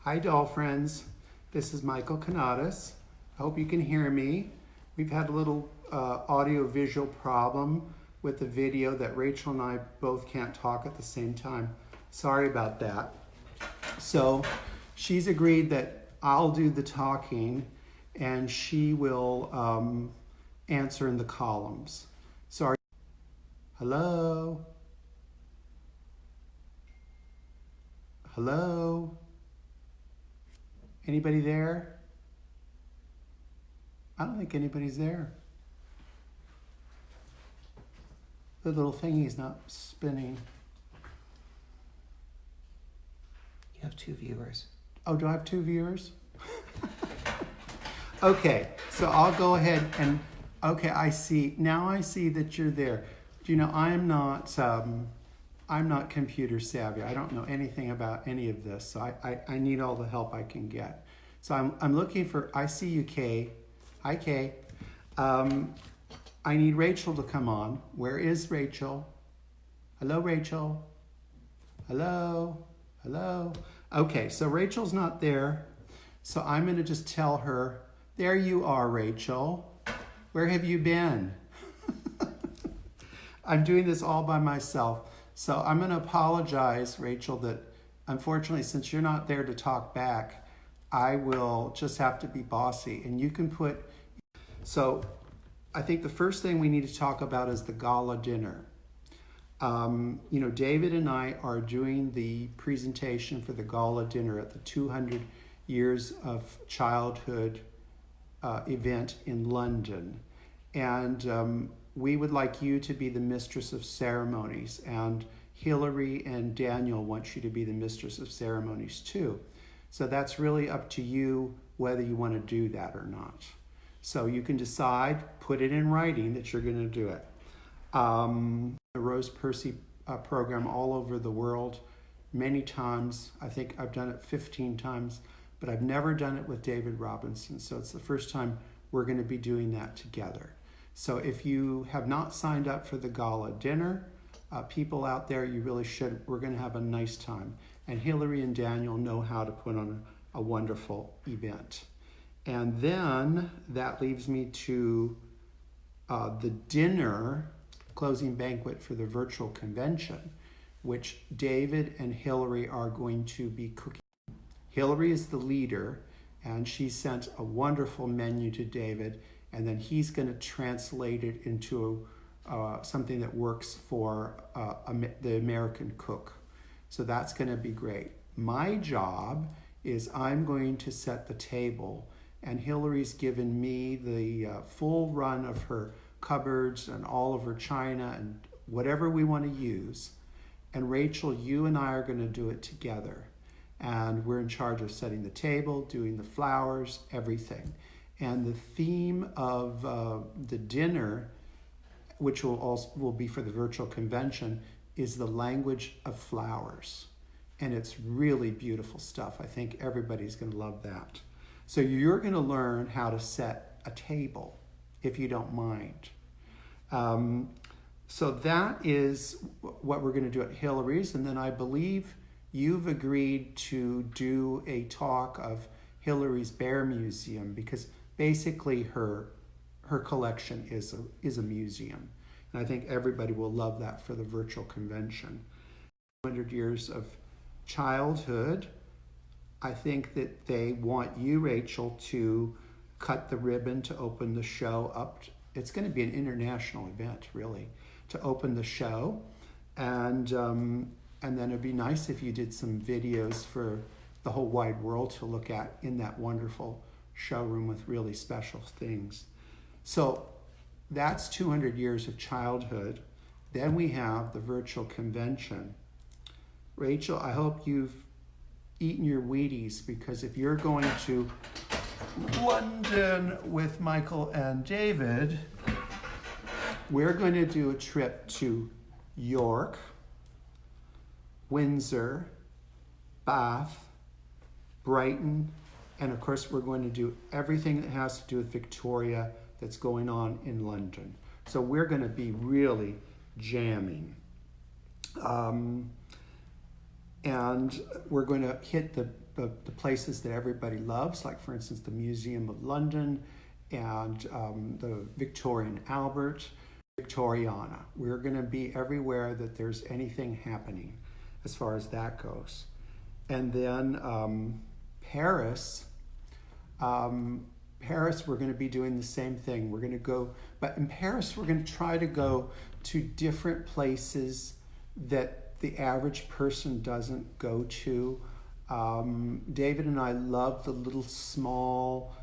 Hi doll friends, this is Michael Canadas. I hope you can hear me. We've had a little audio-visual problem with the video that Rachel and I both can't talk at the same time. Sorry about that. So she's agreed that I'll do the talking and she will answer in the columns. Sorry. Hello? Hello? Anybody there? I don't think anybody's there. The little thingy's not spinning. You have 2 viewers. Oh, do I have 2 viewers? Okay, so I'll go ahead and, okay, I see. Now I see that you're there. You know, I'm not computer savvy. I don't know anything about any of this, so I need all the help I can get. So I'm looking for, I see you, Kay. Hi, Kay. I need Rachel to come on. Where is Rachel? Hello, Rachel. Hello, hello. Okay, so Rachel's not there, so I'm gonna just tell her, there you are, Rachel. Where have you been? I'm doing this all by myself. So I'm going to apologize, Rachel, that unfortunately, since you're not there to talk back, I will just have to be bossy. And you can put, so I think the first thing we need to talk about is the Gala Dinner. You know, David and I are doing the presentation for the Gala Dinner at the 200 Years of Childhood event in London. And we would like you to be the mistress of ceremonies, and Hilary and Daniel want you to be the mistress of ceremonies too. So that's really up to you whether you want to do that or not. So you can decide, put it in writing that you're going to do it. The Rose Percy program all over the world many times. I think I've done it 15 times, but I've never done it with David Robinson. So it's the first time we're going to be doing that together. So if you have not signed up for the Gala Dinner, people out there, you really should. We're going to have a nice time. And Hilary and Daniel know how to put on a wonderful event. And then that leaves me to the dinner, closing banquet for the virtual convention, which David and Hilary are going to be cooking. Hilary is the leader, and she sent a wonderful menu to David, and then he's going to translate it into something that works for the American cook. So that's going to be great. My job is I'm going to set the table, and Hilary's given me the full run of her cupboards and all of her china and whatever we want to use. And Rachel, you and I are going to do it together. And we're in charge of setting the table, doing the flowers, everything. And the theme of the dinner, which will be for the virtual convention, is the language of flowers. And it's really beautiful stuff. I think everybody's going to love that. So you're going to learn how to set a table, if you don't mind. So that is what we're going to do at Hilary's. And then I believe you've agreed to do a talk of Hilary's Bear Museum, because basically her collection is a museum. And I think everybody will love that for the virtual convention. 200 years of childhood. I think that they want you, Rachel, to cut the ribbon to open the show up. It's going to be an international event, really, to open the show. And then it'd be nice if you did some videos for the whole wide world to look at in that wonderful showroom with really special things. So that's 200 years of childhood. Then we have the virtual convention. Rachel, I hope you've eaten your Wheaties, because if you're going to London with Michael and David, we're going to do a trip to York, Windsor, Bath, Brighton, and of course we're going to do everything that has to do with Victoria that's going on in London. So we're going to be really jamming. And we're going to hit the places that everybody loves, like for instance the Museum of London and the Victorian Albert, Victoriana. We're going to be everywhere that there's anything happening as far as that goes. And then Paris, we're going to be doing the same thing. We're going to go, but in Paris, we're going to try to go to different places that the average person doesn't go to. David and I love the little small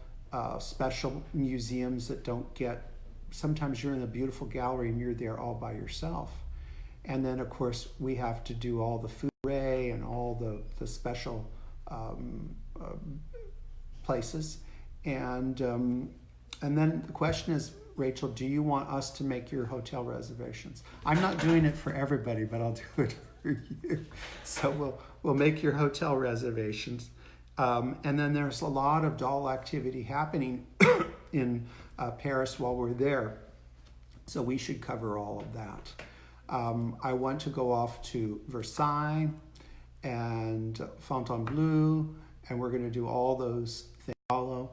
special museums that don't get, sometimes you're in a beautiful gallery and you're there all by yourself. And then of course we have to do all the Huret and all the special places. And then the question is, Rachel, do you want us to make your hotel reservations? I'm not doing it for everybody, but I'll do it for you. So we'll make your hotel reservations. And then there's a lot of doll activity happening in Paris while we're there. So we should cover all of that. I want to go off to Versailles and Fontainebleau, and we're going to do all those things. Follow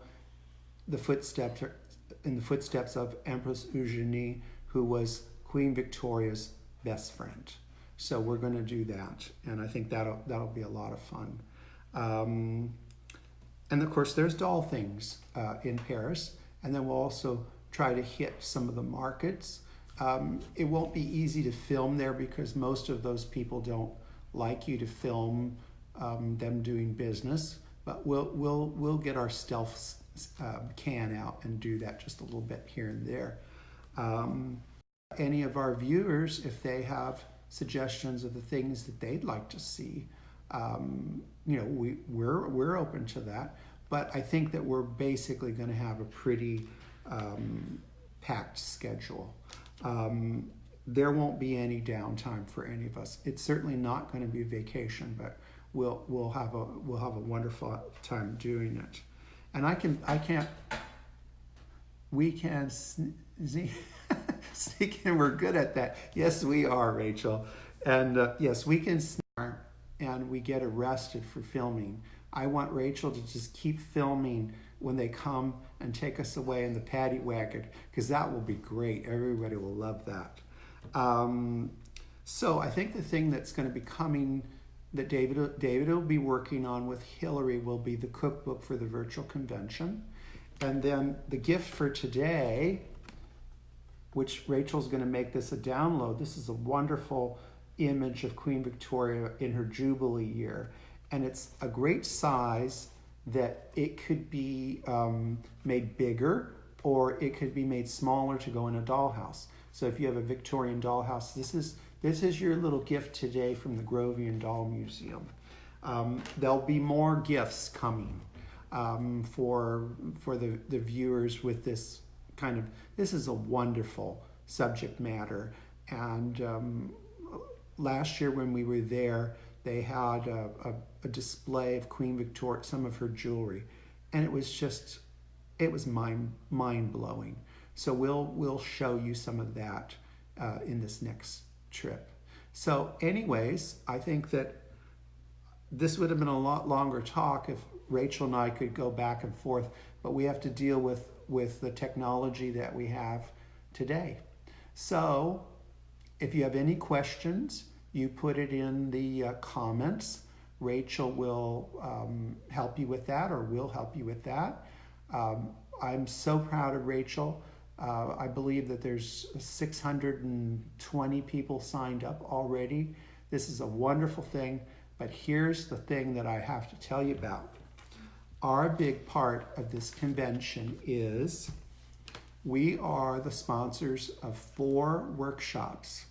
the footsteps of Empress Eugenie, who was Queen Victoria's best friend. So we're going to do that, and I think that'll be a lot of fun. And of course, there's doll things in Paris, and then we'll also try to hit some of the markets. It won't be easy to film there because most of those people don't like you to film them doing business, but we'll get our stealth can out and do that just a little bit here and there. Any of our viewers, if they have suggestions of the things that they'd like to see, we're open to that. But I think that we're basically going to have a pretty packed schedule. There won't be any downtime for any of us. It's certainly not going to be a vacation, but we'll have a wonderful time doing it. And we can sneak in. We're good at that. Yes, we are, Rachel. And yes, we can sneak and we get arrested for filming. I want Rachel to just keep filming when they come and take us away in the paddy wagon, because that will be great. Everybody will love that. So I think the thing that's going to be coming that David will be working on with Hilary will be the cookbook for the virtual convention. And then the gift for today, which Rachel's going to make this a download. This is a wonderful image of Queen Victoria in her Jubilee year. And it's a great size that it could be made bigger or it could be made smaller to go in a dollhouse. So if you have a Victorian dollhouse, this is your little gift today from the Grovian Doll Museum. There'll be more gifts coming for the viewers with this kind of, this is a wonderful subject matter. And last year when we were there, they had a display of Queen Victoria, some of her jewelry, and it was mind-blowing. So we'll show you some of that in this next trip. So anyways, I think that this would have been a lot longer talk if Rachel and I could go back and forth, but we have to deal with the technology that we have today. So if you have any questions, you put it in the comments. Rachel will help you with that, or will help you with that. I'm so proud of Rachel. I believe that there's 620 people signed up already. This is a wonderful thing, but here's the thing that I have to tell you about. Our big part of this convention is we are the sponsors of 4 workshops.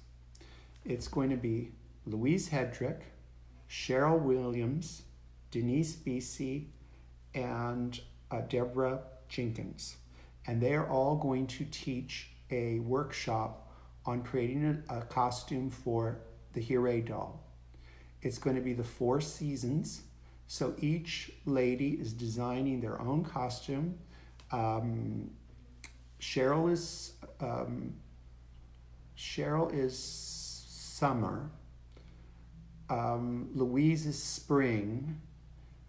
It's going to be Louise Hedrick, Cheryl Williams, Denise Beasy, and Deborah Jenkins. And they are all going to teach a workshop on creating a costume for the Huret doll. It's going to be the 4 seasons. So each lady is designing their own costume. Cheryl is summer. Louise is spring,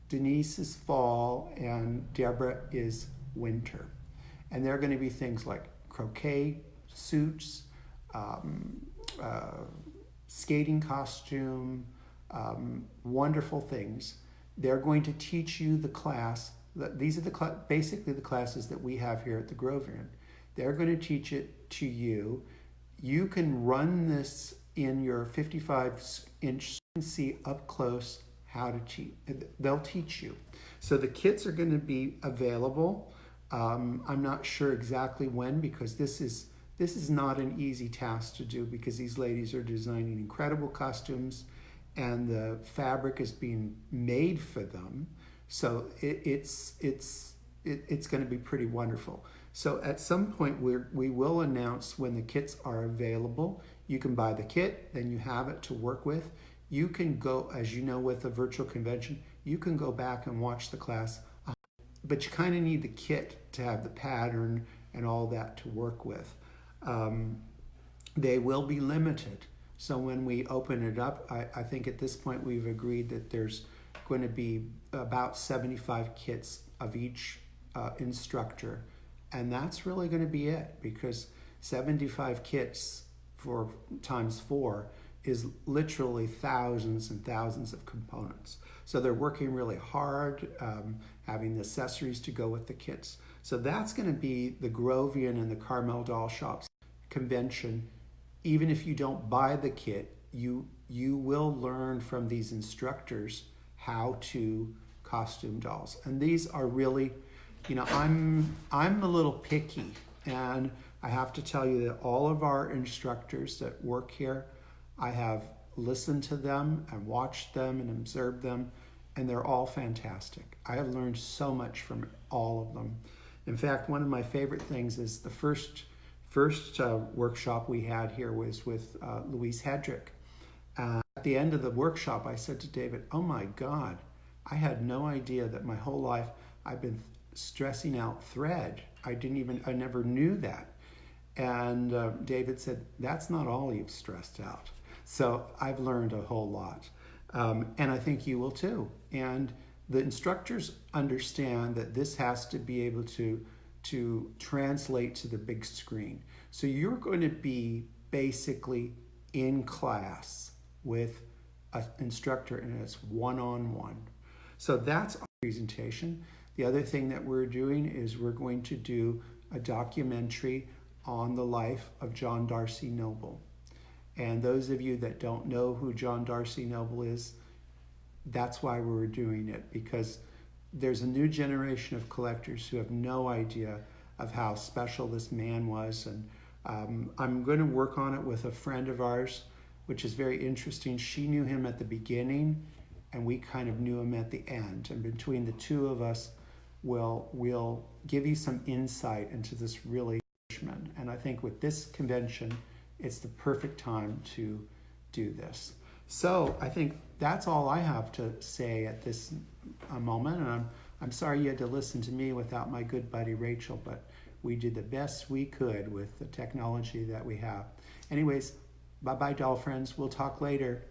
Denise is fall, and Deborah is winter. And there are going to be things like croquet suits, skating costume, wonderful things. They're going to teach you the class. These are basically the classes that we have here at the Grovian. They're going to teach it to you. You can run this in your 55-inch and see up close how to teach. They'll teach you. So the kits are going to be available. I'm not sure exactly when, because this is not an easy task to do, because these ladies are designing incredible costumes and the fabric is being made for them. So it's going to be pretty wonderful. So at some point we will announce when the kits are available. You can buy the kit, then you have it to work with. You can go, as you know, with a virtual convention, you can go back and watch the class, but you kind of need the kit to have the pattern and all that to work with. They will be limited. So when we open it up, I think at this point we've agreed that there's going to be about 75 kits of each instructor. And that's really going to be it, because 75 kits for times 4 is literally thousands and thousands of components. So they're working really hard, having the accessories to go with the kits. So that's going to be the Grovian and the Carmel Doll Shops convention. Even if you don't buy the kit, you will learn from these instructors how to costume dolls. And these are really, I'm a little picky, and I have to tell you that all of our instructors that work here, I have listened to them and watched them and observed them, and they're all fantastic. I have learned so much from all of them. In fact, one of my favorite things is the first workshop we had here was with Louise Hedrick. At the end of the workshop, I said to David, "Oh my God, I had no idea that my whole life I've been stressing out thread. I never knew that." And David said, "That's not all you've stressed out." So I've learned a whole lot. And I think you will too. And the instructors understand that this has to be able to translate to the big screen. So you're going to be basically in class with an instructor, and it's one-on-one. So that's our presentation. The other thing that we're doing is we're going to do a documentary on the life of John Darcy Noble. And those of you that don't know who John Darcy Noble is, that's why we're doing it, because there's a new generation of collectors who have no idea of how special this man was. And I'm going to work on it with a friend of ours, which is very interesting. She knew him at the beginning, and we kind of knew him at the end. And between the two of us, we'll give you some insight into this really man. And I think with this convention, it's the perfect time to do this. So I think that's all I have to say at this moment. And I'm sorry you had to listen to me without my good buddy Rachel, but we did the best we could with the technology that we have. Anyways, bye-bye, doll friends. We'll talk later.